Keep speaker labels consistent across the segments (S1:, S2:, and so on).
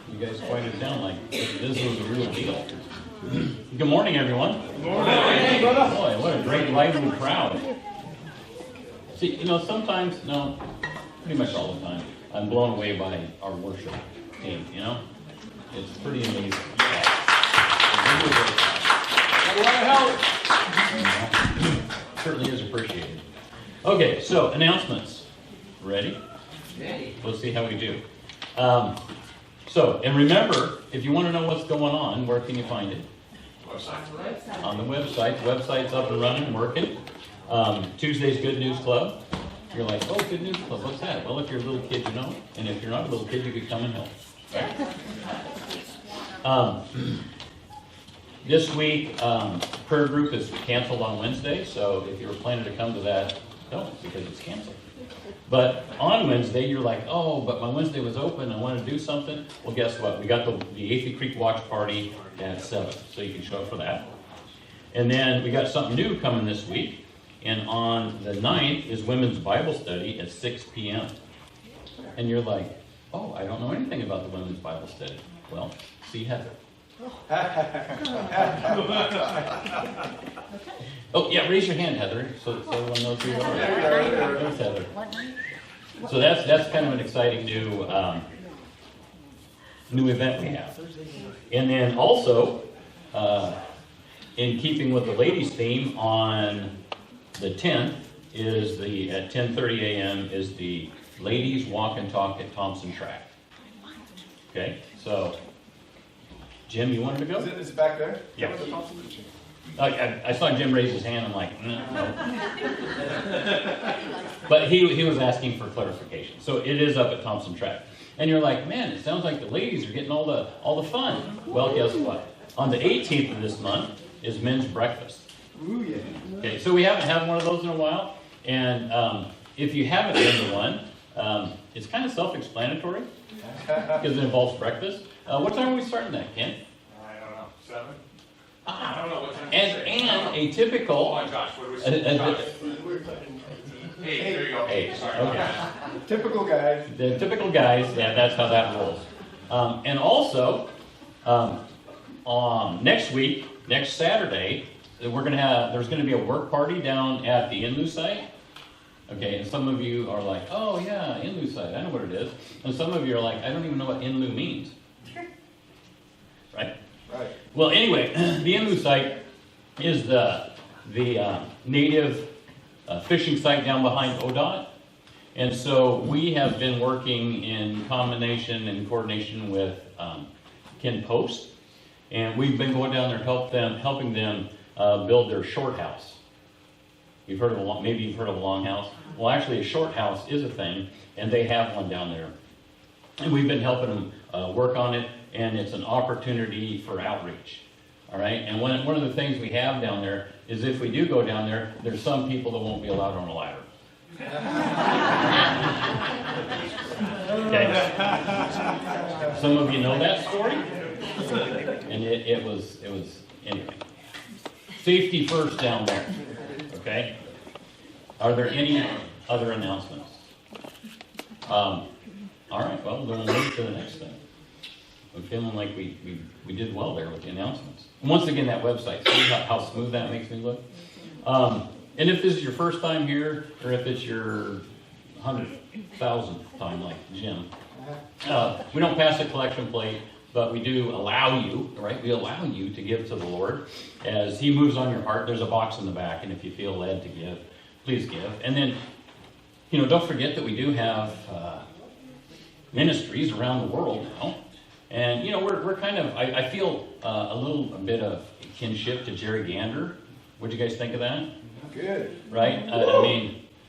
S1: You guys quieted it down like this was a real deal. Good morning, everyone.
S2: Good morning.
S1: Boy, what a great, lively crowd. See, sometimes, pretty much all the time, I'm blown away by our worship team, It's pretty amazing. Certainly is appreciated. Okay, so announcements. Ready?
S2: Ready.
S1: We'll see how we do. And remember, if you want to know what's going on, where can you find it?
S2: Website.
S1: On the website. The website's up and running, working. Tuesday's Good News Club. You're like, oh, Good News Club, what's that? Well, if you're a little kid, you know. And if you're not a little kid, you could come and help. Right? This week, prayer group is canceled on Wednesday, so if you were planning to come to that, don't, because it's canceled. But on Wednesday, you're like, oh, but my Wednesday was open, I want to do something. Well, guess what? We got the Athey Creek Watch Party at 7, so you can show up for that. And then we got something new coming this week, and on the 9th is Women's Bible Study at 6 p.m. And you're like, oh, I don't know anything about the Women's Bible Study. Well, see Heather. Oh, yeah, raise your hand, Heather, so everyone knows who you are. There's Heather. So that's kind of an exciting new event we have. And then also, in keeping with the ladies' theme, on the 10th is at 10:30 a.m. is the Ladies Walk and Talk at Thompson Track. Okay, so Jim, you wanted to go?
S3: Is it back there?
S1: Yeah. I saw Jim raise his hand. I'm like, no. But he was asking for clarification. So it is up at Thompson Track. And you're like, man, it sounds like the ladies are getting all the fun. Well, guess what? On the 18th of this month is men's breakfast.
S3: Ooh, yeah.
S1: Okay, so we haven't had one of those in a while. And if you haven't been to one, it's kind of self-explanatory because it involves breakfast. What time are we starting that, Ken?
S2: I don't know. 7? I don't know what time.
S1: And a typical.
S2: Oh my gosh, what are we saying? 8, there you go.
S1: 8,
S2: Sorry.
S1: okay.
S3: Typical guys.
S1: The typical guys, yeah, that's how that rolls. And also, next week, next Saturday, there's going to be a work party down at the Inlu site. Okay, and some of you are like, oh yeah, Inlu site, I know what it is. And some of you are like, I don't even know what Inlu means. Right?
S3: Right.
S1: Well, anyway, the Inlu site is the native fishing site down behind ODOT. And so we have been working in combination and coordination with Ken Post. And we've been going down there helping them build their short house. Maybe you've heard of a long house. Well, actually, a short house is a thing, and they have one down there. And we've been helping them work on it, and it's an opportunity for outreach. All right? And one of the things we have down there is if we do go down there, there's some people that won't be allowed on a ladder. Okay? Some of you know that story. And it was anyway. Safety first down there. Okay? Are there any other announcements? All right, well, then we'll move to the next thing. I'm feeling like we did well there with the announcements. And once again, that website, see how smooth that makes me look? And if this is your first time here, or if it's your 100,000th time like Jim, we don't pass a collection plate, but we do allow you, right? We allow you to give to the Lord as He moves on your heart. There's a box in the back, and if you feel led to give, please give. And then, don't forget that we do have ministries around the world now. And, we're kind of, I feel a bit of kinship to Jerry Gander. What'd you guys think of that?
S3: Good.
S1: Right?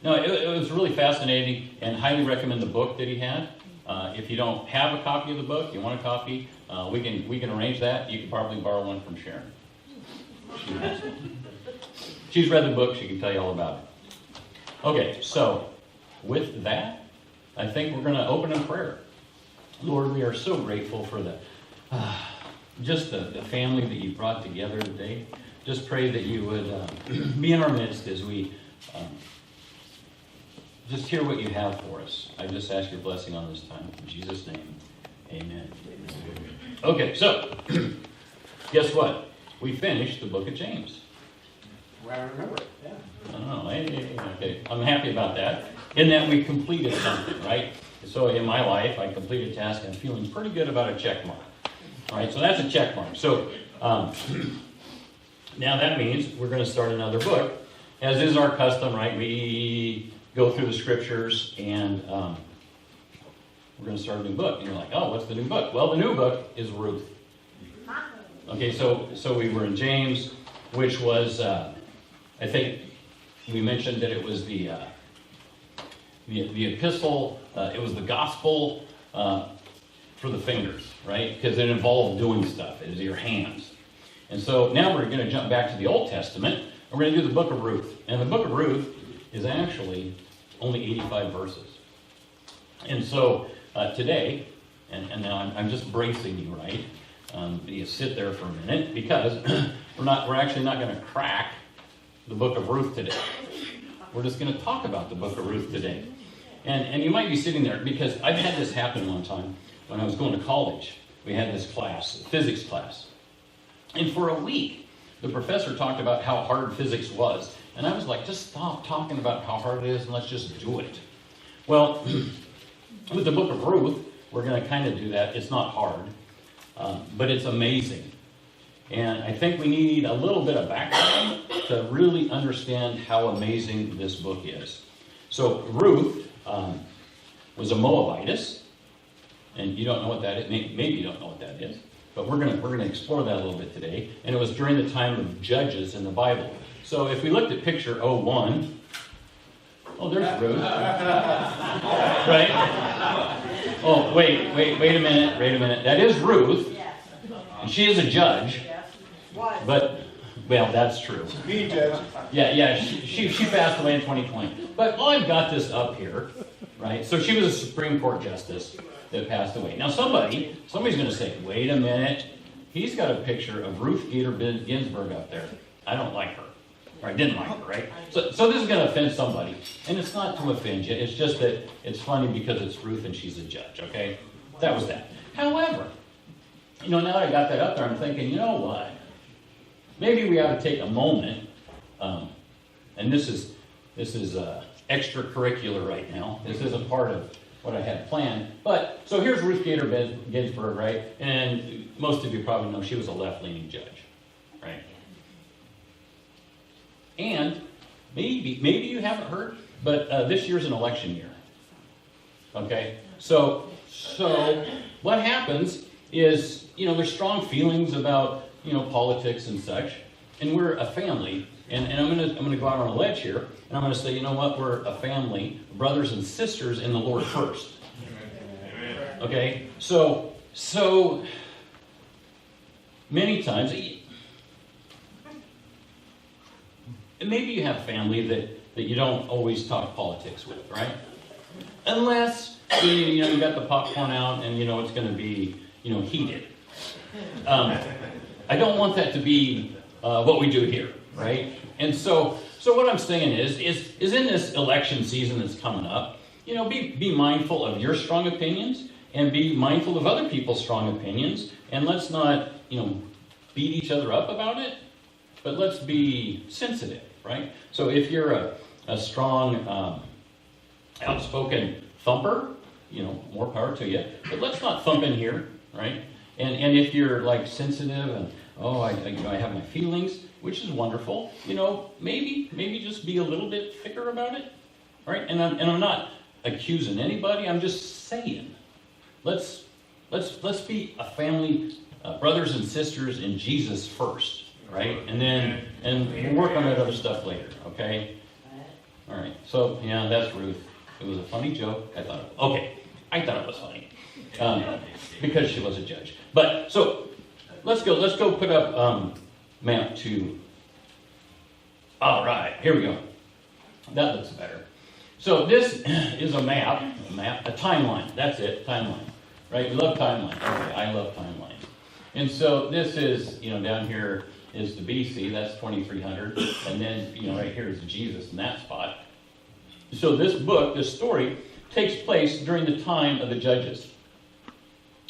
S1: It was really fascinating, and highly recommend the book that he had. If you don't have a copy of the book, you want a copy, we can arrange that. You can probably borrow one from Sharon. She has one. She's read the book. She can tell you all about it. Okay, so with that, I think we're going to open in prayer. Lord, we are so grateful for just the family that you brought together today. Just pray that you would be in our midst as we just hear what you have for us. I just ask your blessing on this time. In Jesus' name, Amen. Okay, so guess what? We finished the book of James.
S3: Well, I remember it, yeah.
S1: Oh, okay. I'm happy about that. In that we completed something, right? So in my life, I completed a task. I'm feeling pretty good about a check mark. All right, so that's a check mark. So now that means we're going to start another book. As is our custom, right? We go through the scriptures and we're going to start a new book. And you're like, oh, what's the new book? Well, the new book is Ruth. Okay, so we were in James, which was, I think we mentioned that it was the epistle, it was the gospel for the fingers, right? Because it involved doing stuff. It was your hands. And so now we're going to jump back to the Old Testament, and we're going to do the book of Ruth. And the book of Ruth is actually only 85 verses. And so today, and now I'm just bracing you, right? You sit there for a minute, because we're actually not going to crack the book of Ruth today. We're just going to talk about the book of Ruth today. And you might be sitting there, because I've had this happen one time when I was going to college. We had this class, physics class. And for a week, the professor talked about how hard physics was. And I was like, just stop talking about how hard it is and let's just do it. Well, with the book of Ruth, we're going to kind of do that. It's not hard, but it's amazing. And I think we need a little bit of background to really understand how amazing this book is. So Ruth was a Moabitess, and you don't know what that is. Maybe you don't know what that is, but we're going to explore that a little bit today. And it was during the time of Judges in the Bible. So if we looked at picture 01, oh, there's Ruth, right? Oh, wait a minute. That is Ruth, and she is a judge. But, well, that's true.
S3: Me, Judge.
S1: Yeah, she passed away in 2020. But I've got this up here, right? So she was a Supreme Court justice that passed away. Now somebody's going to say, wait a minute, he's got a picture of Ruth Bader Ginsburg up there. I don't like her. Or I didn't like her, right? So this is going to offend somebody. And it's not to offend you. It's just that it's funny because it's Ruth and she's a judge, okay? That was that. However, now that I got that up there, I'm thinking, you know what? Maybe we ought to take a moment, and this is extracurricular right now. This isn't part of what I had planned. But, so here's Ruth Bader Ginsburg, right? And most of you probably know she was a left-leaning judge, right? And maybe you haven't heard, but this year's an election year, okay? So what happens is, there's strong feelings about politics and such, and we're a family, and I'm gonna go out on a ledge here, and I'm gonna say, you know what, we're a family, brothers and sisters in the Lord first. Okay, so many times, maybe you have family that you don't always talk politics with, right? Unless you got the popcorn out and it's going to be heated. I don't want that to be what we do here, right? And so what I'm saying is in this election season that's coming up, be mindful of your strong opinions and be mindful of other people's strong opinions, and let's not beat each other up about it, but let's be sensitive, right? So if you're a strong, outspoken thumper, more power to you, but let's not thump in here, right? And if you're like sensitive and I have my feelings, which is wonderful, maybe just be a little bit thicker about it, right? And I'm not accusing anybody. I'm just saying, let's be a family, brothers and sisters in Jesus first, right? And we'll work on that other stuff later, okay? All right. So yeah, that's Ruth. It was a funny joke. I thought it was funny because she was a judge. But so let's go put up map 2. All right, here we go. That looks better. So this is a map, a timeline. That's it, timeline. Right? We love timelines. Okay, I love timelines. And so this is, down here is the BC. That's 2300, and then right here is Jesus in that spot. So this book, this story, takes place during the time of the Judges.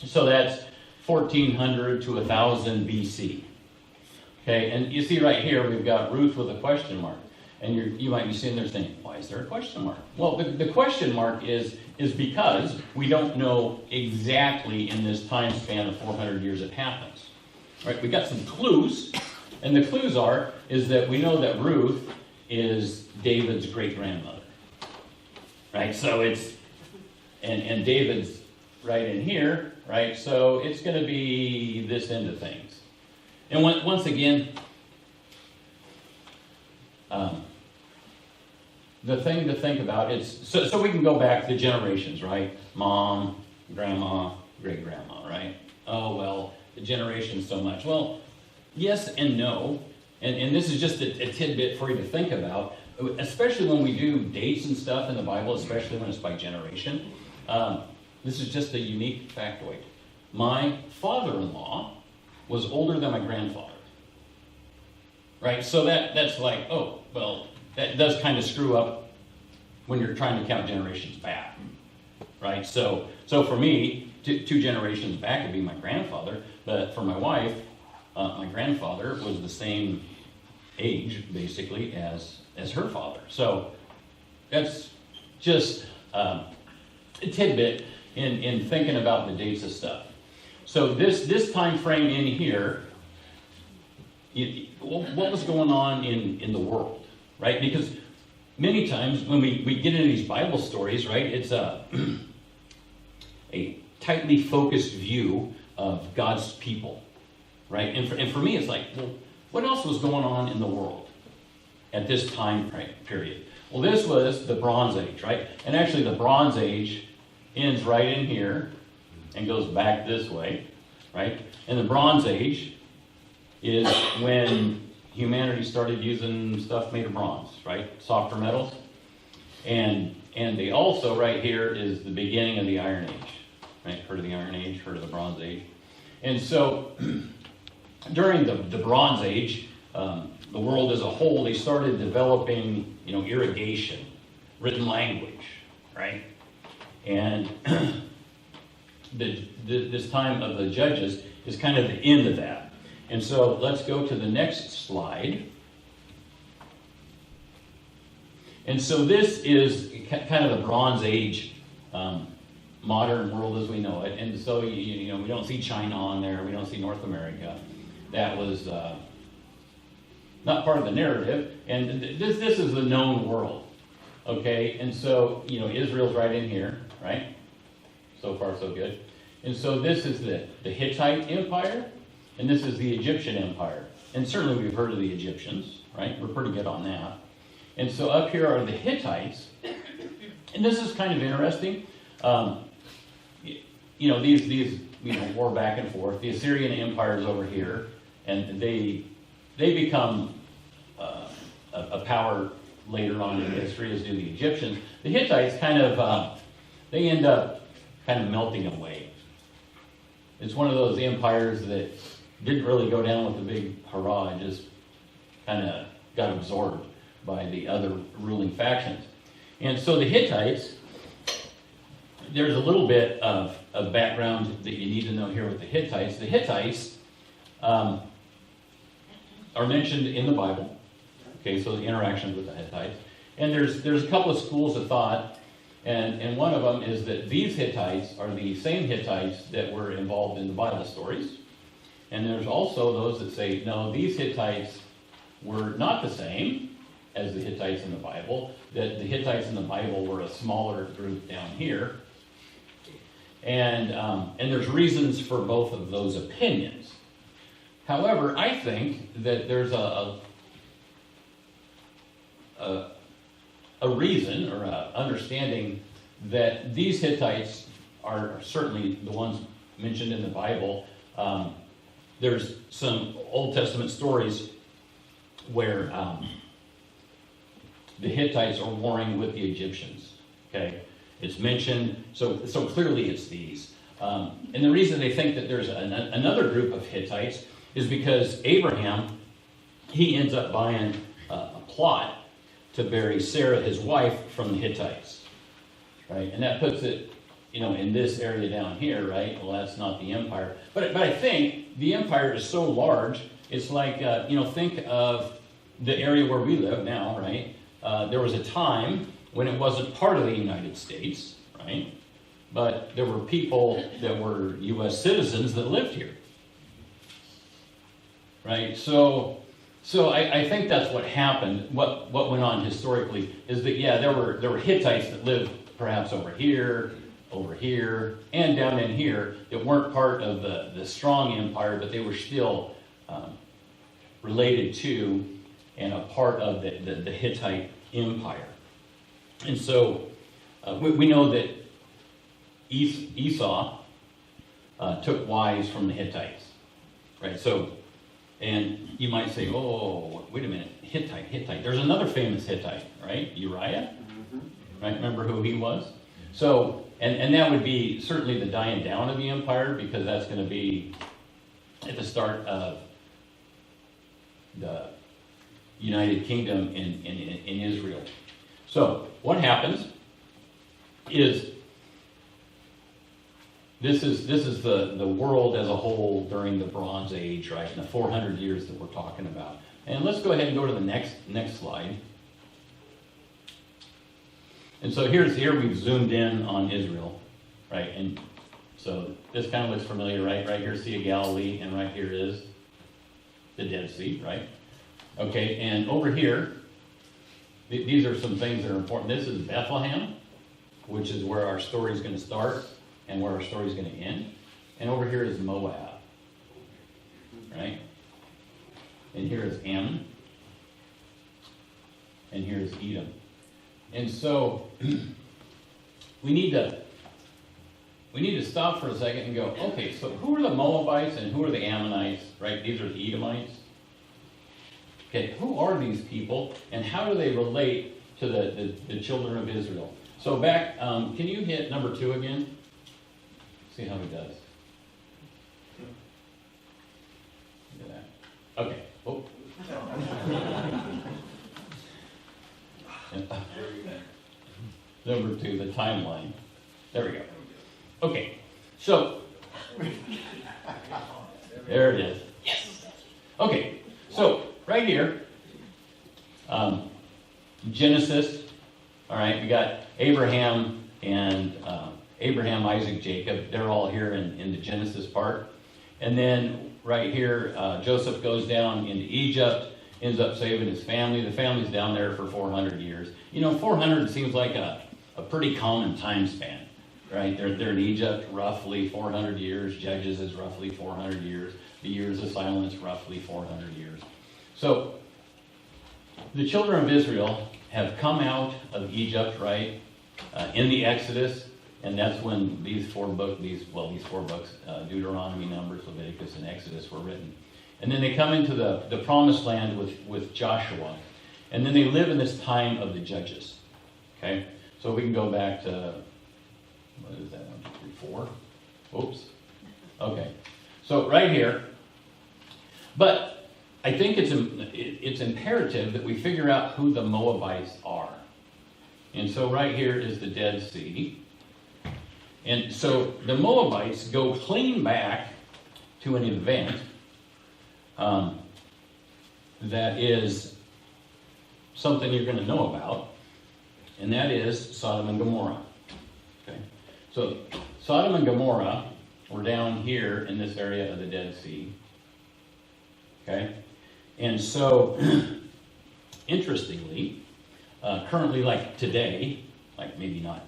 S1: So that's 1400 to 1000 BC. Okay, and you see right here, we've got Ruth with a question mark. And you might be sitting there saying, why is there a question mark? Well, the question mark is because we don't know exactly in this time span of 400 years it happens. Right? We got some clues, and the clues is that we know that Ruth is David's great-grandmother. Right? So it's, and David's right in here, right? So it's going to be this end of things. And once again, the thing to think about is, so we can go back the generations, right? Mom, grandma, great-grandma, right? Oh, well, the generations so much. Well, yes and no. And this is just a tidbit for you to think about, especially when we do dates and stuff in the Bible, especially when it's by generation. This is just a unique factoid. My father-in-law was older than my grandfather. Right? So that's like, oh, well, that does kind of screw up when you're trying to count generations back. Right? So for me, two generations back would be my grandfather, but for my wife, my grandfather was the same age, basically, as her father. So that's just a tidbit in thinking about the dates of stuff. So this time frame in here, what was going on in the world, right? Because many times when we get into these Bible stories, right, it's a tightly focused view of God's people, right? And for me, it's like, well, what else was going on in the world at this time period? Well, this was the Bronze Age, right? And actually the Bronze Age ends right in here and goes back this way, right? And the Bronze Age is when humanity started using stuff made of bronze, right? Softer metals. And they also, right here, is the beginning of the Iron Age. Right? Heard of the Iron Age, heard of the Bronze Age. And so, during the Bronze Age, the world as a whole, they started developing, irrigation, written language, right? And this time of the Judges is kind of the end of that. And so let's go to the next slide. And so this is kind of the Bronze Age modern world as we know it. And so we don't see China on there. We don't see North America. That was not part of the narrative. And this is the known world. Okay? And so, Israel's right in here, right? So far, so good. And so this is the Hittite Empire, and this is the Egyptian Empire. And certainly we've heard of the Egyptians, right? We're pretty good on that. And so up here are the Hittites. And this is kind of interesting. These war back and forth. The Assyrian Empire is over here, and they become a power later on in history, as do the Egyptians. The Hittites they end up kind of melting away. It's one of those empires that didn't really go down with a big hurrah, and just kind of got absorbed by the other ruling factions. And so the Hittites, there's a little bit of background that you need to know here with the Hittites. The Hittites are mentioned in the Bible. Okay, so the interaction with the Hittites. And there's a couple of schools of thought, and one of them is that these Hittites are the same Hittites that were involved in the Bible stories. And there's also those that say, no, these Hittites were not the same as the Hittites in the Bible, that the Hittites in the Bible were a smaller group down here. And there's reasons for both of those opinions. However, I think that there's a reason or a understanding that these Hittites are certainly the ones mentioned in the Bible. There's some Old Testament stories where the Hittites are warring with the Egyptians. Okay, it's mentioned, so clearly it's these. And the reason they think that there's another group of Hittites is because Abraham, he ends up buying a plot to bury Sarah, his wife, from the Hittites. Right? And that puts it in this area down here, right? Well, that's not the empire. But I think the empire is so large, it's like, think of the area where we live now, right? There was a time when it wasn't part of the United States, right? But there were people that were U.S. citizens that lived here, right? So I think that's what happened. What went on historically is that, there were Hittites that lived perhaps over here, and down in here that weren't part of the strong empire, but they were still related to and a part of the Hittite empire. And so we know that Esau took wives from the Hittites, right? So, and you might say, oh, wait a minute, Hittite. There's another famous Hittite, right? Uriah, right? Remember who he was? So, and that would be certainly the dying down of the empire, because that's going to be at the start of the United Kingdom in Israel. So, what happens is this is the world as a whole during the Bronze Age, right? In the 400 years that we're talking about. And let's go ahead and go to the next slide. And so here we've zoomed in on Israel, right? And so this kind of looks familiar, right? Right here, Sea of Galilee, and right here is the Dead Sea, right? Okay, and over here, these are some things that are important. This is Bethlehem, which is where our story is going to start and where our story is going to end. And over here is Moab, right? And here is Ammon. And here is Edom. And so we need to stop for a second and go, okay, so who are the Moabites and who are the Ammonites, right? These are the Edomites. Okay, who are these people and how do they relate to the children of Israel? So back, can you hit number 2 again? See how he does. Look at that. Okay. Oh. Number 2, the timeline. There we go. Okay, so there it is. Yes. Okay, so right here, Genesis. All right, we got Abraham and Abraham, Isaac, Jacob. They're all here in the Genesis part. And then right here, Joseph goes down into Egypt, ends up saving his family. The family's down there for 400 years. 400 seems like a pretty common time span, right? They're in Egypt roughly 400 years. Judges is roughly 400 years. The years of silence, roughly 400 years. So the children of Israel have come out of Egypt, right, in the Exodus, and that's when these four books, Deuteronomy, Numbers, Leviticus, and Exodus were written. And then they come into the promised land with Joshua. And then they live in this time of the judges. Okay? So we can go back to, what is that, 1, 2, 3, 4? Oops. Okay. So right here. But I think it's imperative that we figure out who the Moabites are. And so right here is the Dead Sea. And so the Moabites go clean back to an event that is something you're going to know about, and that is Sodom and Gomorrah. Okay, so Sodom and Gomorrah were down here in this area of the Dead Sea. Okay, and so interestingly, currently, like today, like maybe not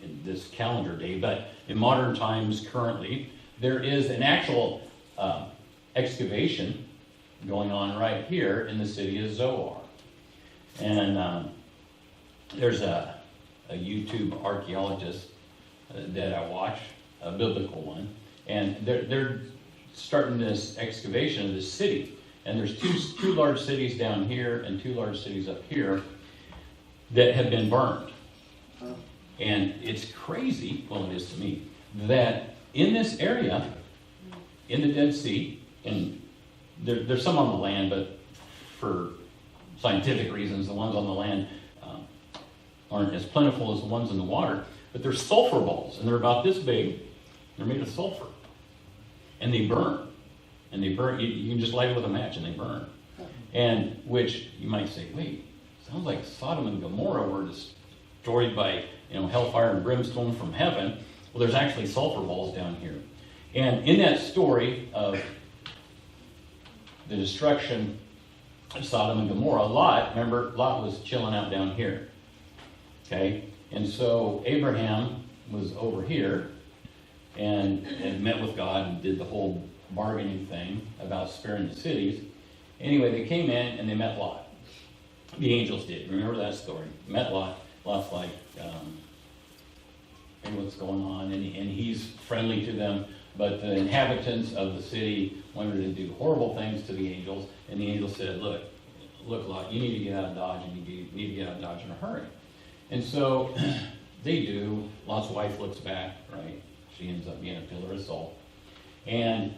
S1: in this calendar day, but in modern times currently, there is an actual excavation going on right here in the city of Zoar. And there's a YouTube archaeologist that I watch, a biblical one, and they're starting this excavation of this city. And there's two large cities down here and 2 large cities up here that have been burned. And it's crazy, well it is to me, that in this area, in the Dead Sea, and there's some on the land, but for scientific reasons, the ones on the land aren't as plentiful as the ones in the water. But they're sulfur balls, and they're about this big. They're made of sulfur. And they burn. And they burn. You can just light it with a match, and they burn. And which, you might say, wait, sounds like Sodom and Gomorrah were destroyed by hellfire and brimstone from heaven. Well, there's actually sulfur balls down here. And in that story of the destruction of Sodom and Gomorrah, Lot was chilling out down here. Okay? And so Abraham was over here and met with God and did the whole bargaining thing about sparing the cities. Anyway, they came in and they met Lot. The angels did. Remember that story? Met Lot. Lot's like, hey, what's going on? And he's friendly to them. But the inhabitants of the city wanted to do horrible things to the angels. And the angels said, look, Lot, you need to get out of Dodge, and you need to get out of Dodge in a hurry. And so they do. Lot's wife looks back, right? She ends up being a pillar of salt. And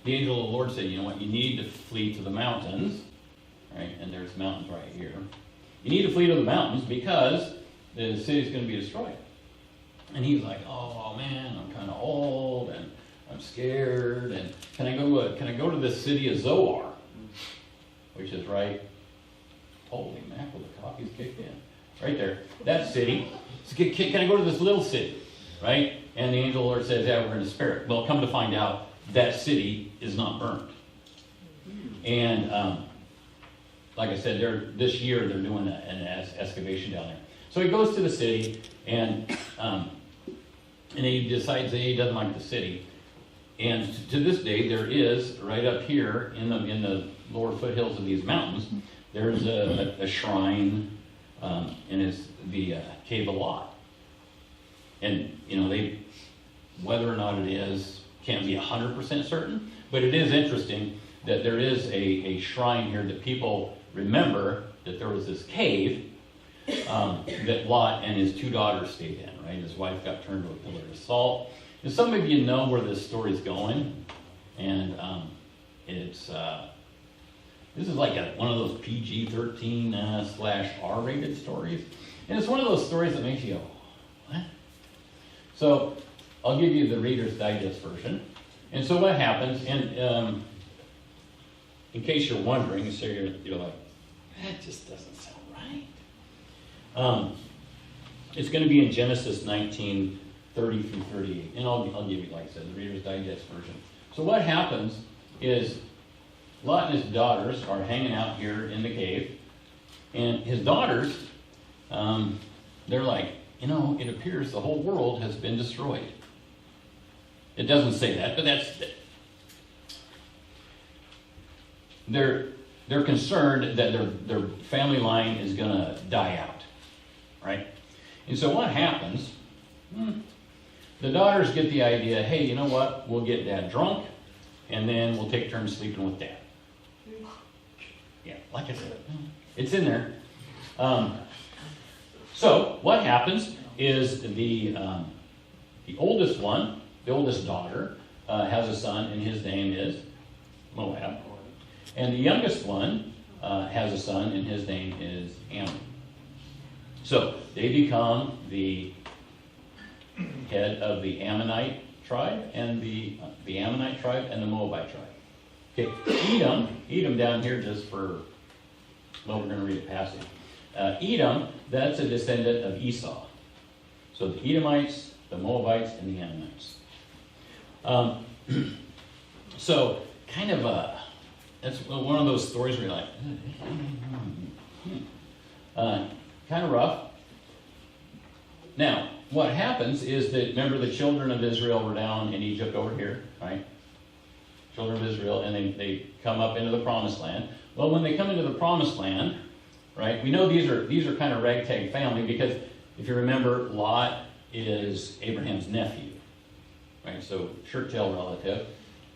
S1: the angel of the Lord said, you know what? You need to flee to the mountains, right? And there's mountains right here. You need to flee to the mountains because the city's going to be destroyed. And he's like, oh man, I'm kind of old and I'm scared. And can I go to this city of Zoar, which is right? Holy mackerel, the coffee's kicked in. Right there, that city. So can I go to this little city, right? And the angel of the Lord says, yeah, we're going to spare it. Well, come to find out, that city is not burned. And like I said, this year they're doing an excavation down there. So he goes to the city, and he decides that he doesn't like the city. And to this day, there is, right up here in the lower foothills of these mountains, there's a shrine, and it's the Cave of Lot. And, whether or not it is, can't be 100% certain, but it is interesting that there is a shrine here that people remember that there was this cave that Lot and his two daughters stayed in, right? His wife got turned to a pillar of salt. And some of you know where this story's going, and this is like one of those PG-13 / R-rated stories, and it's one of those stories that makes you go, what? So I'll give you the Reader's Digest version. And so what happens, and in case you're wondering, so you're like, that just doesn't sound right. It's going to be in Genesis 19, 30 through 38. And I'll give you, like I said, the Reader's Digest version. So what happens is Lot and his daughters are hanging out here in the cave. And his daughters, they're like, it appears the whole world has been destroyed. It doesn't say that, but they're concerned that their family line is going to die out, right? And so what happens? The daughters get the idea, hey, you know what? We'll get Dad drunk, and then we'll take turns sleeping with Dad. Yeah, like I said, it's in there. So what happens is the oldest one, the oldest daughter, has a son, and his name is Moab. And the youngest one has a son, and his name is Ammon. So they become the head of the Ammonite tribe, and the Ammonite tribe, and the Moabite tribe. Okay, Edom down here just for, well, we're going to read a passage. Edom, that's a descendant of Esau. So the Edomites, the Moabites, and the Ammonites. So kind of that's one of those stories where you're like, kind of rough. Now, what happens is that, remember, the children of Israel were down in Egypt over here, right? Children of Israel, and they come up into the Promised Land. Well, when they come into the Promised Land, right, we know these are kind of ragtag family, because if you remember, Lot is Abraham's nephew, right? So shirt tail relative,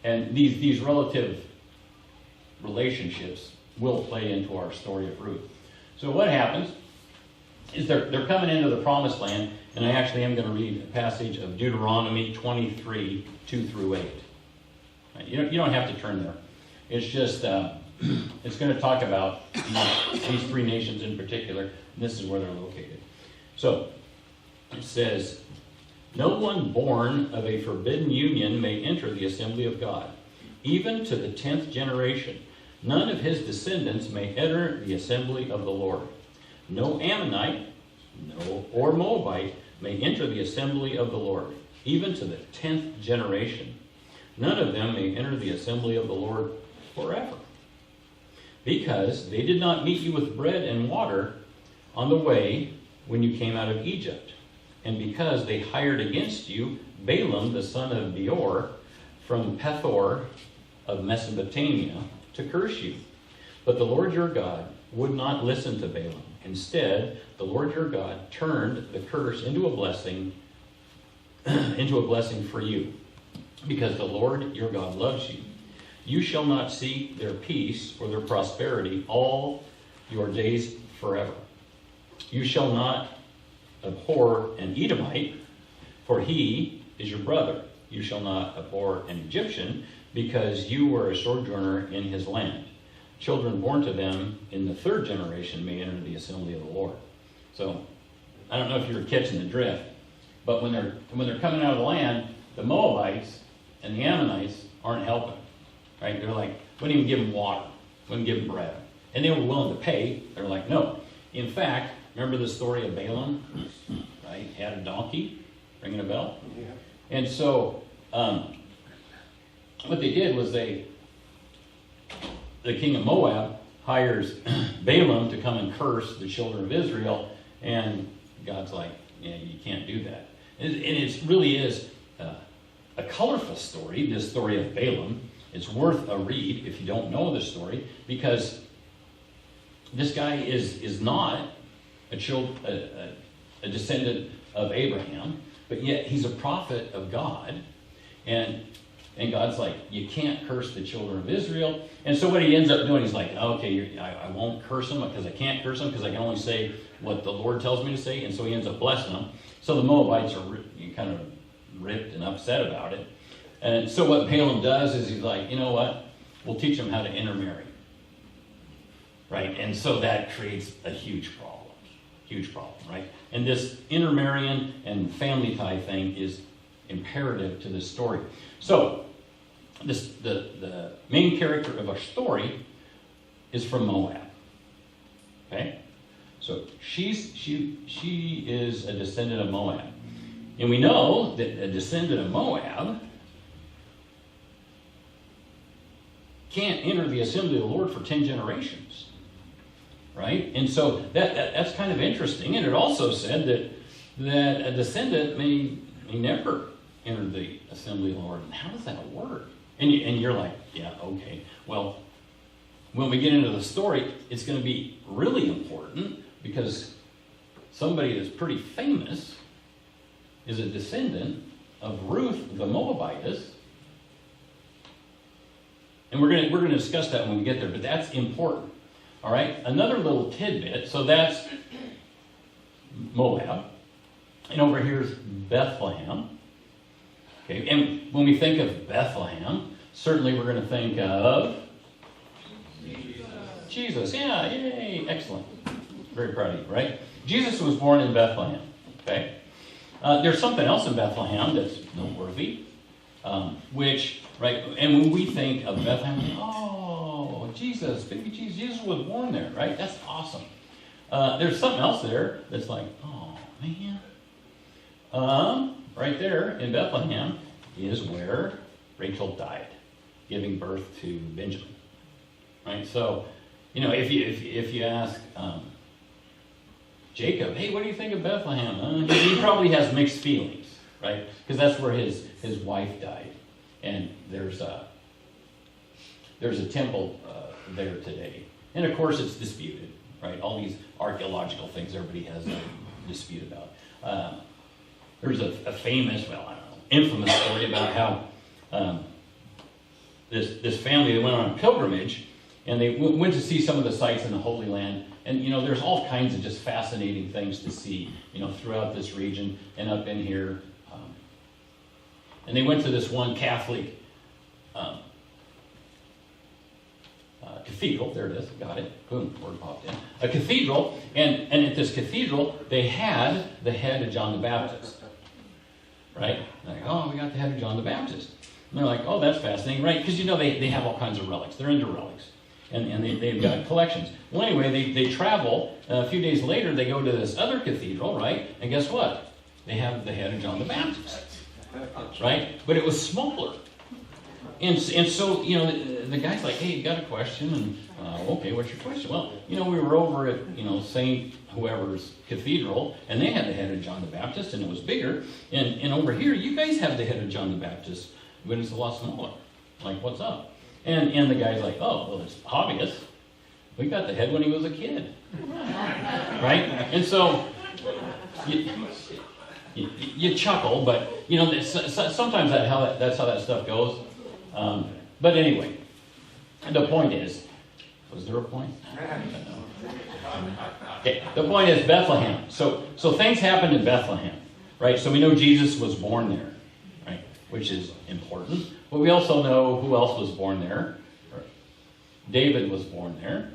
S1: and these relative relationships will play into our story of Ruth. So what happens is they're coming into the Promised Land, and I actually am going to read a passage of Deuteronomy 23, 2 through 8. Right? You don't have to turn there. It's just it's going to talk about these three nations in particular, and this is where they're located. So it says, "No one born of a forbidden union may enter the assembly of God, even to the 10th generation. None of his descendants may enter the assembly of the Lord. No Ammonite, no or Moabite may enter the assembly of the Lord, even to the 10th generation. None of them may enter the assembly of the Lord forever. Because they did not meet you with bread and water on the way when you came out of Egypt. And because they hired against you Balaam the son of Beor from Pethor of Mesopotamia to curse you. But the Lord your God would not listen to Balaam. Instead, the Lord your God turned the curse into a blessing for you, because the Lord your God loves you. You shall not seek their peace or their prosperity all your days forever. You shall not abhor an Edomite, for he is your brother. You shall not abhor an Egyptian, because you were a sojourner in his land. Children born to them in the 3rd generation may enter the assembly of the Lord." So, I don't know if you're catching the drift, but when they're coming out of the land, the Moabites and the Ammonites aren't helping. Right? They're like, wouldn't even give them water, wouldn't give them bread. And they were willing to pay. They're like, no. In fact, remember the story of Balaam? Right? He had a donkey, ringing a bell.
S3: Yeah.
S1: And so, what they did was the king of Moab hires Balaam to come and curse the children of Israel, and God's like, yeah, you can't do that. And it really is a colorful story, this story of Balaam. It's worth a read if you don't know the story, because this guy is not a descendant of Abraham, but yet he's a prophet of God, and God's like, you can't curse the children of Israel. And so what he ends up doing, he's like, okay, I won't curse them because I can't curse them because I can only say what the Lord tells me to say. And so he ends up blessing them. So the Moabites are kind of ripped and upset about it. And so what Balaam does is he's like, you know what? We'll teach them how to intermarry. Right? And so that creates a huge problem. Huge problem, right? And this intermarrying and family tie thing is imperative to this story. So, the main character of our story is from Moab. Okay? So she is a descendant of Moab. And we know that a descendant of Moab can't enter the assembly of the Lord for 10 generations. Right? And so that's kind of interesting. And it also said that a descendant may never enter the assembly of the Lord. And how does that work? And you're like, yeah, okay. Well, when we get into the story, it's going to be really important, because somebody that's pretty famous is a descendant of Ruth the Moabitess. And we're going to discuss that when we get there, but that's important. All right? Another little tidbit. So that's Moab. And over here is Bethlehem. Okay, and when we think of Bethlehem, certainly we're going to think of Jesus. Yeah, yay, excellent. Very proud of you, right? Jesus was born in Bethlehem. Okay, there's something else in Bethlehem that's noteworthy, which, right, and when we think of Bethlehem, oh, Jesus, baby Jesus, Jesus was born there, right? That's awesome. There's something else there that's like, oh, man. Right there in Bethlehem is where Rachel died, giving birth to Benjamin. Right? So, if you ask Jacob, hey, what do you think of Bethlehem? He probably has mixed feelings, right? Because that's where his wife died, and there's a temple there today, and of course it's disputed, right? All these archaeological things everybody has a dispute about. There's a famous, infamous story about how this family, they went on a pilgrimage, and they went to see some of the sites in the Holy Land. And, there's all kinds of just fascinating things to see, throughout this region and up in here. And they went to this one Catholic cathedral. There it is. Got it. Boom. Word popped in. A cathedral. And at this cathedral, they had the head of John the Baptist. Right? Like, oh, we got the head of John the Baptist. And they're like, oh, that's fascinating, right? Because, they have all kinds of relics. They're into relics. And they've got collections. Well, anyway, they travel. A few days later, they go to this other cathedral, right? And guess what? They have the head of John the Baptist. Right? But it was smaller. And so, the guy's like, hey, you got a question? And, okay, what's your question? Well, we were over at, St. whoever's cathedral, and they had the head of John the Baptist, and it was bigger. And over here, you guys have the head of John the Baptist, but it's a lot smaller. Like, what's up? And the guy's like, oh, well, it's obvious. We got the head when he was a kid. Right? And so, you chuckle, but, sometimes that's how that stuff goes. But anyway, the point is, was there a point? Okay, the point is Bethlehem. So things happened in Bethlehem, right? So we know Jesus was born there, right? Which is important. But we also know who else was born there. David was born there,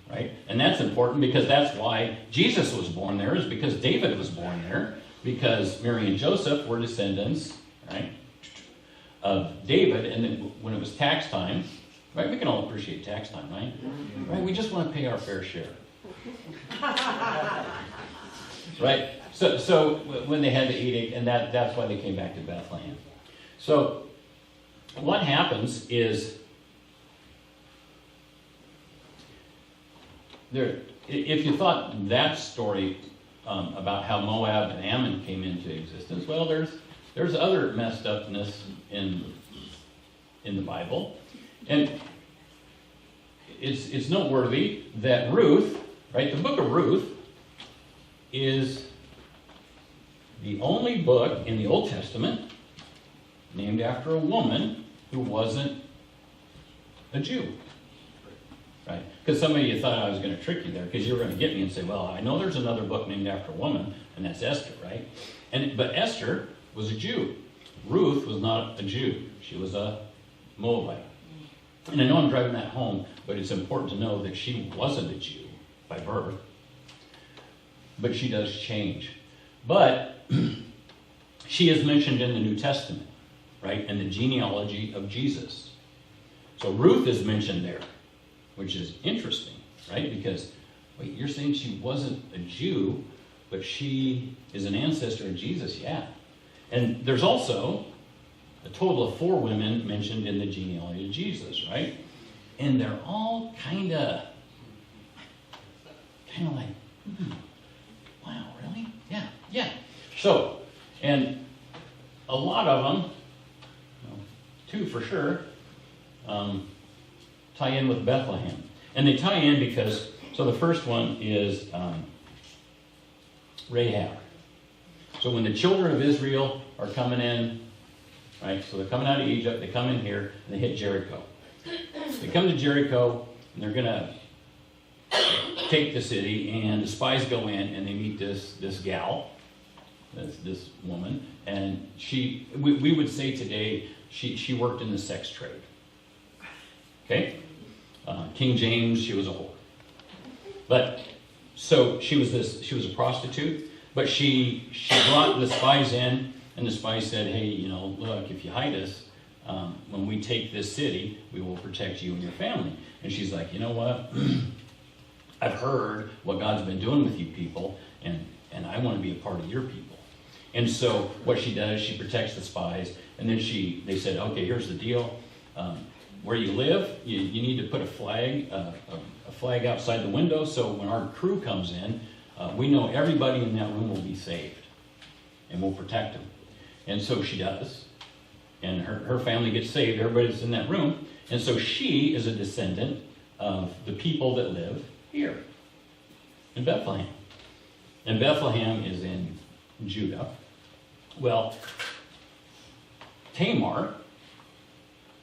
S1: right? And that's important because that's why Jesus was born there, is because David was born there, because Mary and Joseph were descendants, right, of David. And then when it was tax time, right? We can all appreciate tax time, right? Right? We just want to pay our fair share. Right? So when they had the edict, and that's why they came back to Bethlehem. So what happens is, if you thought that story about how Moab and Ammon came into existence, well, there's other messed upness in the Bible. And it's noteworthy that Ruth, right, the book of Ruth is the only book in the Old Testament named after a woman who wasn't a Jew. Right? Because some of you thought I was going to trick you there, because you were going to get me and say, well, I know there's another book named after a woman, and that's Esther, right? But Esther was a Jew. Ruth was not a Jew. She was a Moabite. And I know I'm driving that home, but it's important to know that she wasn't a Jew by birth. But she does change. But she is mentioned in the New Testament, right? And the genealogy of Jesus. So Ruth is mentioned there, which is interesting, right? Because, wait, you're saying she wasn't a Jew, but she is an ancestor of Jesus? Yeah. And there's also a total of 4 women mentioned in the genealogy of Jesus, right? And they're all kind of like, wow, really? Yeah. So, and a lot of them, 2 for sure, tie in with Bethlehem. And they tie in because, so the first one is Rahab. So when the children of Israel are coming in, right, so they're coming out of Egypt, they come in here, and they hit Jericho. They come to Jericho, and they're going to take the city, and the spies go in, and they meet this gal, this woman, and we would say today, she worked in the sex trade. Okay? King James, she was a whore. But, so she was a prostitute, but she brought the spies in, and the spies said, hey, look, if you hide us, when we take this city, we will protect you and your family. And she's like, you know what? I've heard what God's been doing with you people, and I want to be a part of your people. And so what she does, she protects the spies, and then they said, okay, here's the deal. Where you live, you need to put a flag outside the window, so when our crew comes in, we know everybody in that room will be saved, and we'll protect them. And so she does, and her family gets saved, everybody that's in that room, and so she is a descendant of the people that live here, in Bethlehem. And Bethlehem is in Judah. Well, Tamar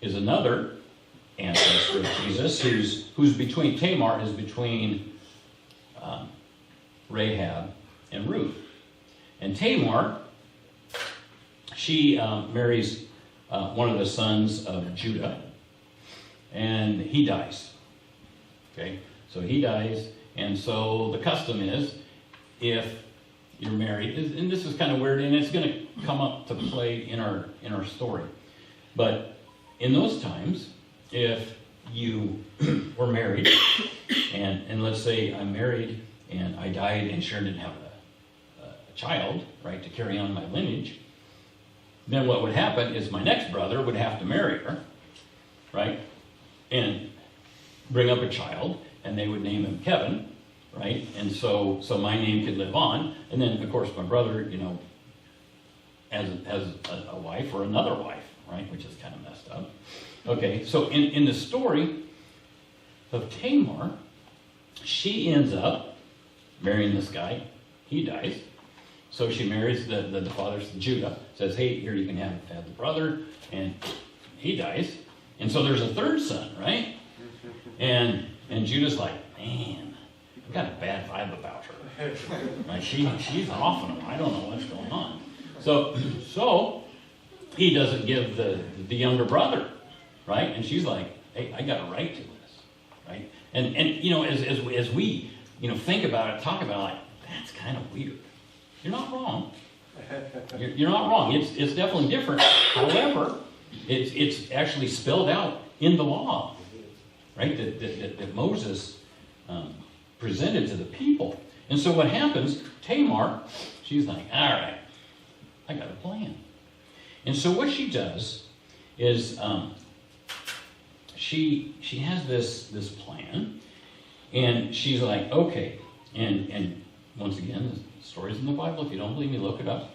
S1: is another ancestor of Jesus, who's between, Tamar is between Rahab and Ruth. And Tamar, she marries one of the sons of Judah, and he dies. Okay, so he dies, and so the custom is, if you're married, and this is kind of weird, and it's going to come up to play in our story. But in those times, if you were married, and let's say I'm married and I died and sure didn't have a child, right, to carry on my lineage, then what would happen is my next brother would have to marry her, right, and bring up a child, and they would name him Kevin, right, and so my name could live on, and then of course my brother, has a wife or another wife, right, which is kind of messed up. Okay, so in the story of Tamar, she ends up marrying this guy. He dies. So she marries the father, Judah, says, hey, here you can have the brother, and he dies. And so there's a third son, right? And Judah's like, man, I've got a bad vibe about her. Right? She's off on him. I don't know what's going on. So he doesn't give the younger brother, right? And she's like, hey, I got a right to this, right? And as we think about it, talk about it, like, that's kind of weird. You're not wrong. You're not wrong. It's definitely different. However, it's actually spelled out in the law, right? That Moses presented to the people. And so what happens? Tamar, she's like, all right, I got a plan. And so what she does is she has this plan, and she's like, okay, and once again, the story's in the Bible. If you don't believe me, look it up.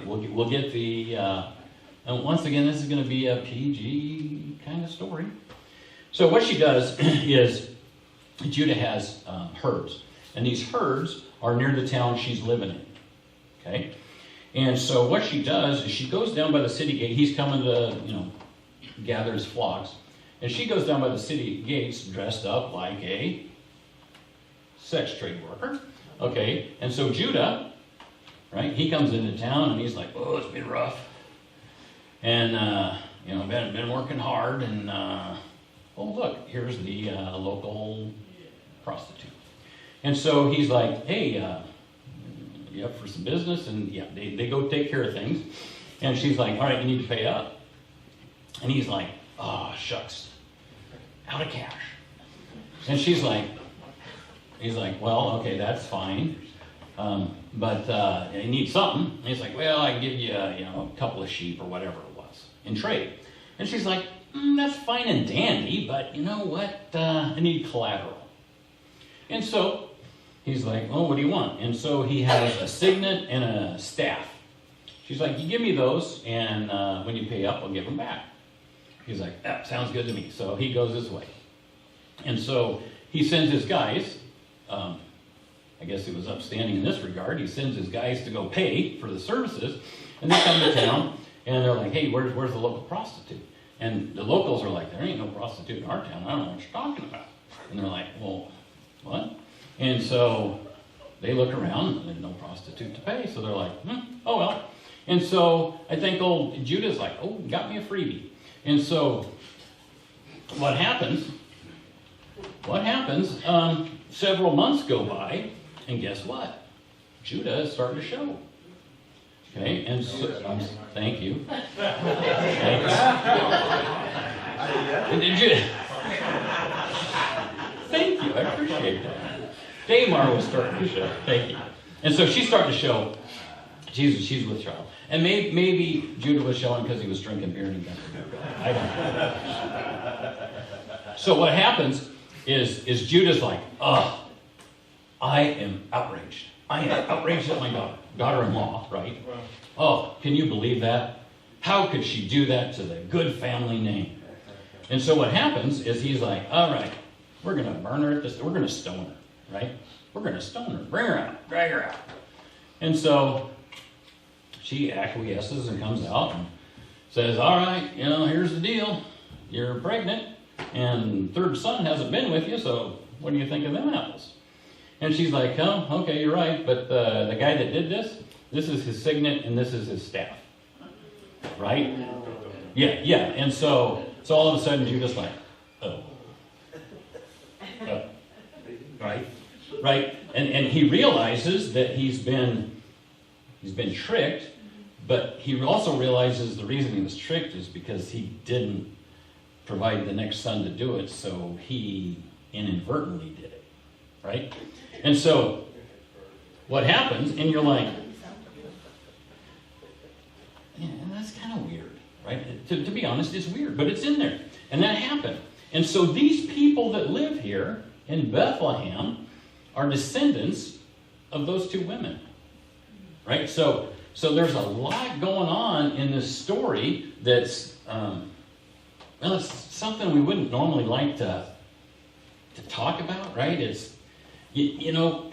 S1: We'll get the, and once again, this is going to be a PG kind of story. So what she does is Judah has herds, and these herds are near the town she's living in. Okay, and so what she does is she goes down by the city gate. He's coming to gather his flocks, and she goes down by the city gates dressed up like a sex trade worker. Okay, and so Judah, right, he comes into town and he's like, oh, it's been rough. And, been working hard, and, oh, look, here's the local prostitute. And so he's like, hey, you up for some business? And yeah, they go take care of things. And she's like, all right, you need to pay up. And he's like, oh, shucks, out of cash. And he's like, well, okay, that's fine. But you need something. And he's like, well, I can give you, a couple of sheep or whatever it was in trade. And she's like, that's fine and dandy, but you know what? I need collateral. And so he's like, oh, what do you want? And so he has a signet and a staff. She's like, you give me those, and when you pay up, I'll give them back. He's like, that sounds good to me. So he goes this way. And so he sends his guys, I guess it was upstanding in this regard, he sends his guys to go pay for the services, and they come to town, and they're like, hey, where's the local prostitute? And the locals are like, there ain't no prostitute in our town. I don't know what you're talking about. And they're like, well, what? And so they look around, and there's no prostitute to pay. So they're like, oh well. And so I think old Judah's like, oh, got me a freebie. And so what happens? Several months go by, and guess what? Judah is starting to show. Okay, and so, thank you. Thanks. Thank you, I appreciate that. Tamar was starting to show. Thank you. And so she's starting to show. She's with child. And maybe Judah was showing because he was drinking beer and he got the I don't know. So what happens is Judah's like, I am outraged. I am outraged at my daughter-in-law, right? Oh, can you believe that? How could she do that to the good family name? And so what happens is he's like, all right, we're going to burn her we're going to stone her, right? We're going to stone her. Bring her out. Drag her out. And so she acquiesces and comes out and says, all right, here's the deal. You're pregnant, and third son hasn't been with you, so what do you think of them apples? And she's like, oh, okay, you're right, but the guy that did this is his signet, and this is his staff. Right? Yeah. And so all of a sudden, Judah's like, right? Right? And he realizes that he's been tricked, but he also realizes the reason he was tricked is because he didn't provide the next son to do it, so he inadvertently did it, right? And so what happens, and you're like, yeah, that's kind of weird, right? To be honest, it's weird, but it's in there. And that happened. And so these people that live here in Bethlehem are descendants of those two women, right? So there's a lot going on in this story that's, well, it's something we wouldn't normally like to talk about, right? It's, you know,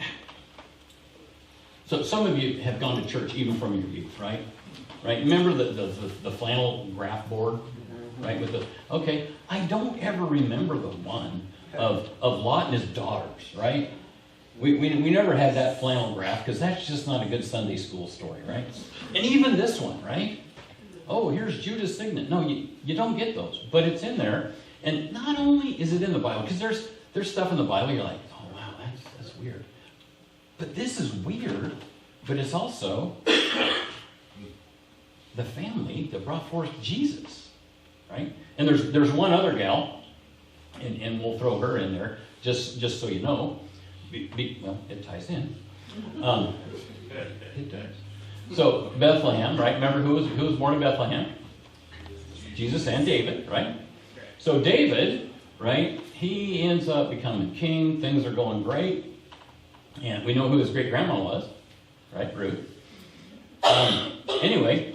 S1: so some of you have gone to church even from your youth, right? Right? Remember the flannel graph board, right? Okay, I don't ever remember the one of Lot and his daughters, right? We never had that flannel graph because that's just not a good Sunday school story, right? And even this one, right? Oh, here's Judah's signet. No, you don't get those, but it's in there. And not only is it in the Bible, because there's stuff in the Bible you're like, oh wow, that's weird. But this is weird, but it's also the family that brought forth Jesus, right? And there's one other gal, and we'll throw her in there just so you know. Well, it ties in. It does. So Bethlehem, right? Remember who was born in Bethlehem? Jesus and David, right? So David, right? He ends up becoming king. Things are going great, and we know who his great grandma was, right? Ruth. Anyway,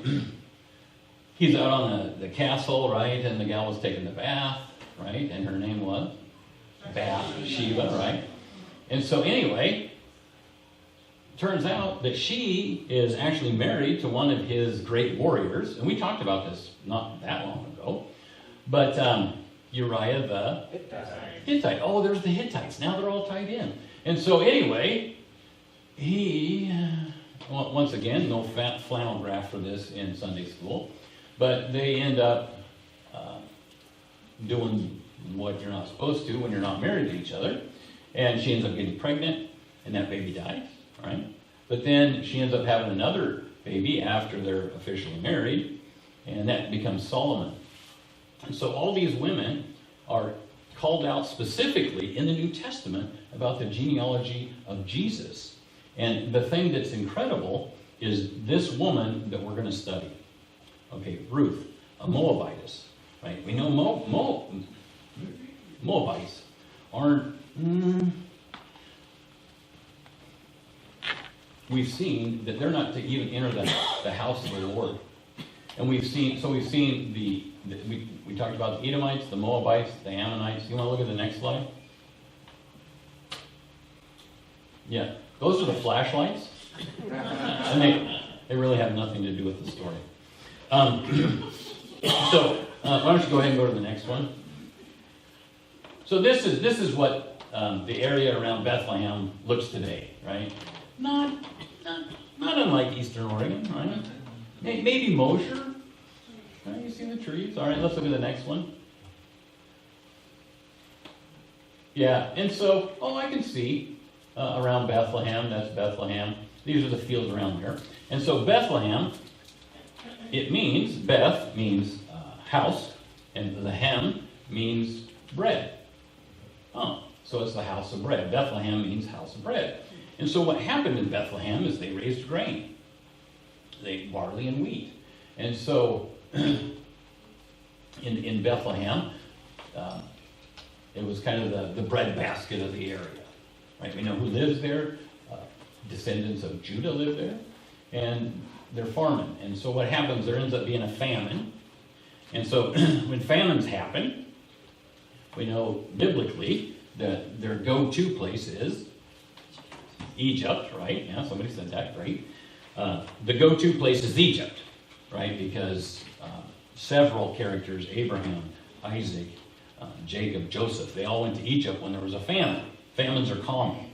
S1: he's out on the castle, right? And the gal was taking the bath, right? And her name was Bathsheba, right? And so anyway, turns out that she is actually married to one of his great warriors. And we talked about this not that long ago. But Uriah the Hittite. Oh, there's the Hittites. Now they're all tied in. And so anyway, he, once again, no flannel graph for this in Sunday school. But they end up doing what you're not supposed to when you're not married to each other. And she ends up getting pregnant, and that baby dies, right? But then she ends up having another baby after they're officially married, and that becomes Solomon. And so all these women are called out specifically in the New Testament about the genealogy of Jesus. And the thing that's incredible is this woman that we're going to study. Okay, Ruth, a Moabitess, right? We know Moabites aren't. We've seen that they're not to even enter the house of the Lord. And we've seen we talked about the Edomites, the Moabites, the Ammonites. You want to look at the next slide? Yeah, those are the flashlights. And they really have nothing to do with the story. So why don't you go ahead and go to the next one? So this is what the area around Bethlehem looks today, right? Not unlike Eastern Oregon, right? Maybe Mosher. Right? You see the trees? All right, let's look at the next one. Yeah, and so, I can see around Bethlehem, that's Bethlehem. These are the fields around there. And so Bethlehem, Beth means house, and the hem means bread. Oh, so it's the house of bread. Bethlehem means house of bread. And so what happened in Bethlehem is they raised grain. Barley and wheat. And so in Bethlehem, it was kind of the breadbasket of the area. Right? We know who lives there. Descendants of Judah live there. And they're farming. And so what happens, there ends up being a famine. And so when famines happen, we know biblically that their go-to place is Egypt, right? Yeah, somebody said that, great. The go-to place is Egypt, right? Because several characters, Abraham, Isaac, Jacob, Joseph, they all went to Egypt when there was a famine. Famines are common.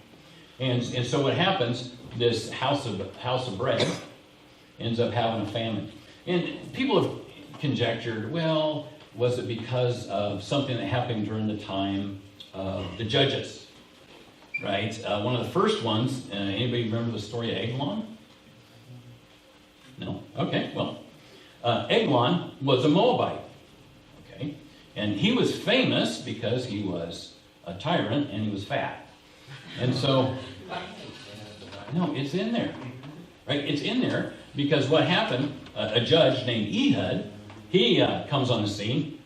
S1: And so what happens, this house of bread ends up having a famine. And people have conjectured, well, was it because of something that happened during the time of the judges? right? One of the first ones, anybody remember the story of Eglon? No? Okay, well, Eglon was a Moabite, okay? And he was famous because he was a tyrant and he was fat. And so, no, it's in there, right? It's in there because what happened, a judge named Ehud, he comes on the scene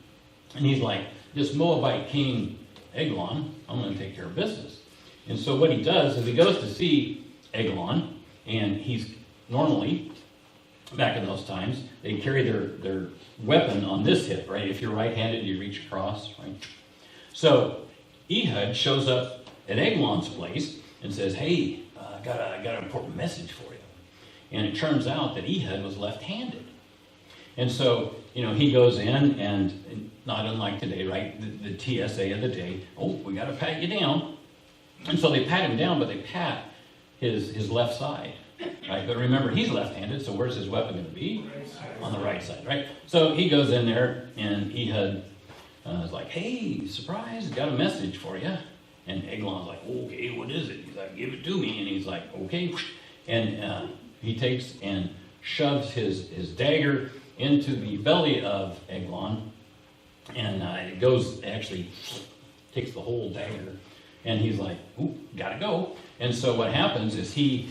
S1: and he's like, this Moabite king, Eglon, I'm going to take care of business. And so what he does is he goes to see Eglon, and he's normally, back in those times, they carry their weapon on this hip, right? If you're right-handed, you reach across, right? So Ehud shows up at Eglon's place and says, hey, I got an important message for you. And it turns out that Ehud was left-handed. And so, he goes in, and not unlike today, right? The TSA of the day, oh, we got to pat you down. And so they pat him down, but they pat his left side, right? But remember, he's left-handed, so where's his weapon going to be? On the right side, right? So he goes in there, and Ehud is like, hey, surprise, got a message for you. And Eglon's like, okay, what is it? He's like, give it to me. And he's like, okay. And he takes and shoves his dagger into the belly of Eglon, and it goes, actually takes the whole dagger, and he's like, ooh, gotta go. And so what happens is he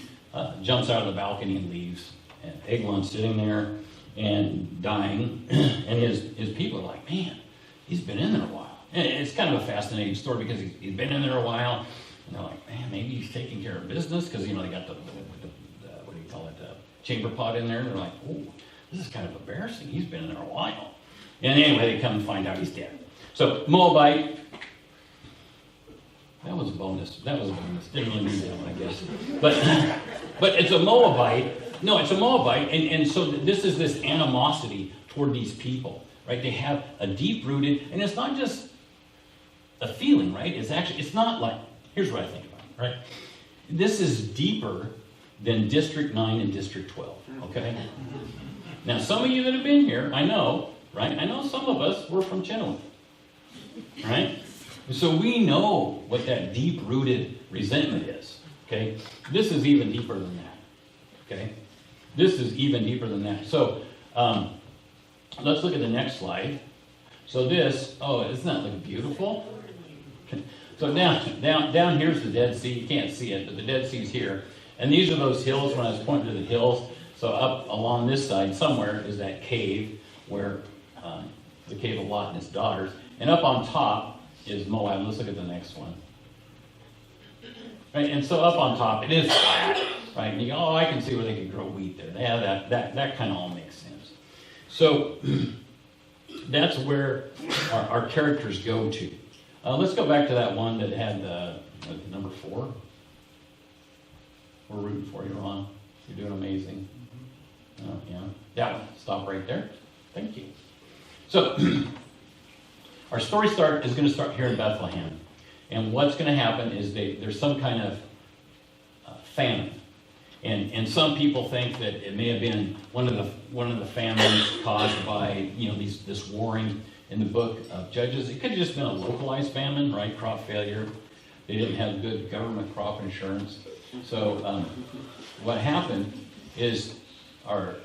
S1: jumps out of the balcony and leaves, and Eglon's sitting there and dying, and his people are like, man, he's been in there a while. And it's kind of a fascinating story because he's been in there a while, and they're like, man, maybe he's taking care of business, because, they got the what do you call it, chamber pot in there, and they're like, oh, this is kind of embarrassing. He's been in there a while. And anyway, they come and find out he's dead. So, Moabite. That was a bonus. Didn't really need that one, I guess. But it's a Moabite. No, it's a Moabite. And so this is this animosity toward these people, right? They have a deep-rooted, and it's not just a feeling, right? It's not like, here's what I think about it, right? This is deeper than District 9 and District 12, okay? Now, some of you that have been here, I know, right? I know some of us were from Chenoweth, right? So we know what that deep-rooted resentment is, okay? This is even deeper than that, okay? This is even deeper than that. So let's look at the next slide. So this, isn't that looking beautiful? So down here's the Dead Sea. You can't see it, but the Dead Sea's here. And these are those hills when I was pointing to the hills. So up along this side somewhere is that cave where the cave of Lot and his daughters. And up on top is Moab. Let's look at the next one. Right, and so up on top, it is flat. Right, and you go, I can see where they could grow wheat there. Yeah, that kind of all makes sense. So that's where our characters go to. Let's go back to that one that had number 4. We're rooting for you, Ron. You're doing amazing. Yeah, that one. Stop right there. Thank you. So, our story is going to start here in Bethlehem. And what's going to happen is there's some kind of famine. And some people think that it may have been one of the famines caused by this warring in the book of Judges. It could have just been a localized famine, right? Crop failure. They didn't have good government crop insurance. So what happened is our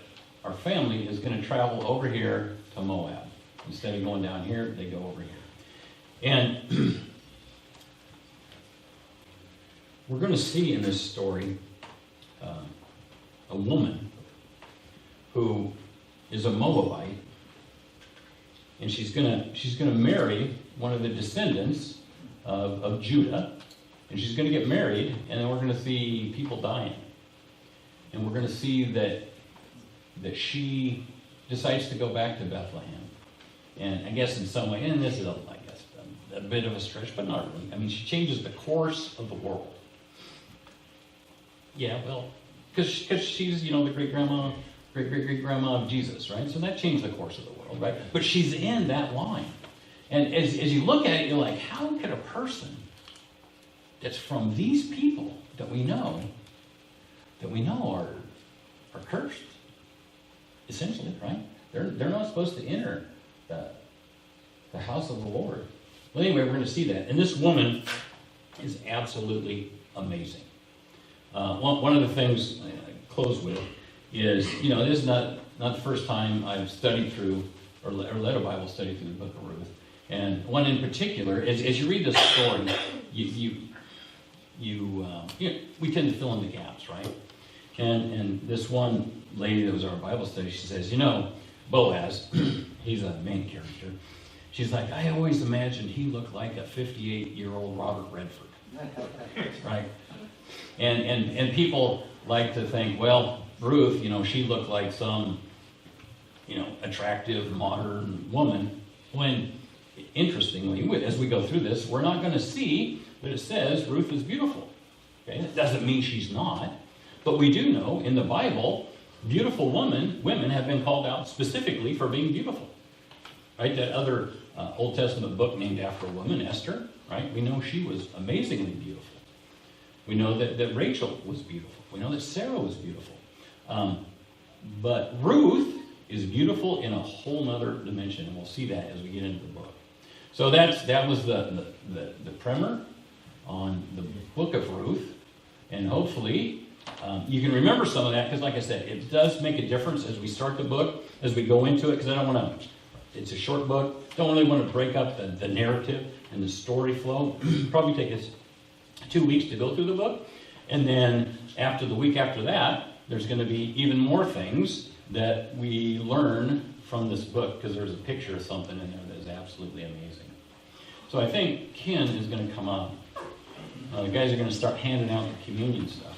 S1: family is going to travel over here to Moab. Instead of going down here, they go over here. And we're going to see in this story a woman who is a Moabite, and she's gonna marry one of the descendants of Judah, and she's going to get married, and then we're going to see people dying, and we're going to see that she decides to go back to Bethlehem, and I guess in some way, and this is a bit of a stretch, but not really. I mean, she changes the course of the world. Yeah, well, because she's, the great-great-great-grandma of Jesus, right? So that changed the course of the world, right? But she's in that line. And as you look at it, you're like, how could a person that's from these people that we know are cursed, essentially, right? They're not supposed to enter the house of the Lord. Well, anyway, we're going to see that. And this woman is absolutely amazing. One of the things I close with is, this is not the first time I've studied through or led a Bible study through the book of Ruth. And one in particular, as you read this story, we tend to fill in the gaps, right? And this one lady that was our Bible study, she says, Boaz, he's a main character. She's like, I always imagined he looked like a 58-year-old Robert Redford, right? And people like to think, well, Ruth, she looked like some, attractive, modern woman. When, interestingly, as we go through this, we're not going to see that it says Ruth is beautiful. Okay? That doesn't mean she's not. But we do know in the Bible, beautiful women have been called out specifically for being beautiful. Right? That other Old Testament book named after a woman, Esther, right? We know she was amazingly beautiful. We know that Rachel was beautiful. We know that Sarah was beautiful. But Ruth is beautiful in a whole other dimension, and we'll see that as we get into the book. So that was the primer on the book of Ruth, and hopefully you can remember some of that, because like I said, it does make a difference as we start the book, as we go into it, because I don't want to, it's a short book, don't really want to break up the narrative and the story flow. Probably take us 2 weeks to go through the book, and then after the week after that, there's going to be even more things that we learn from this book, because there's a picture of something in there that is absolutely amazing. So I think Ken is going to come up. The guys are going to start handing out the communion stuff.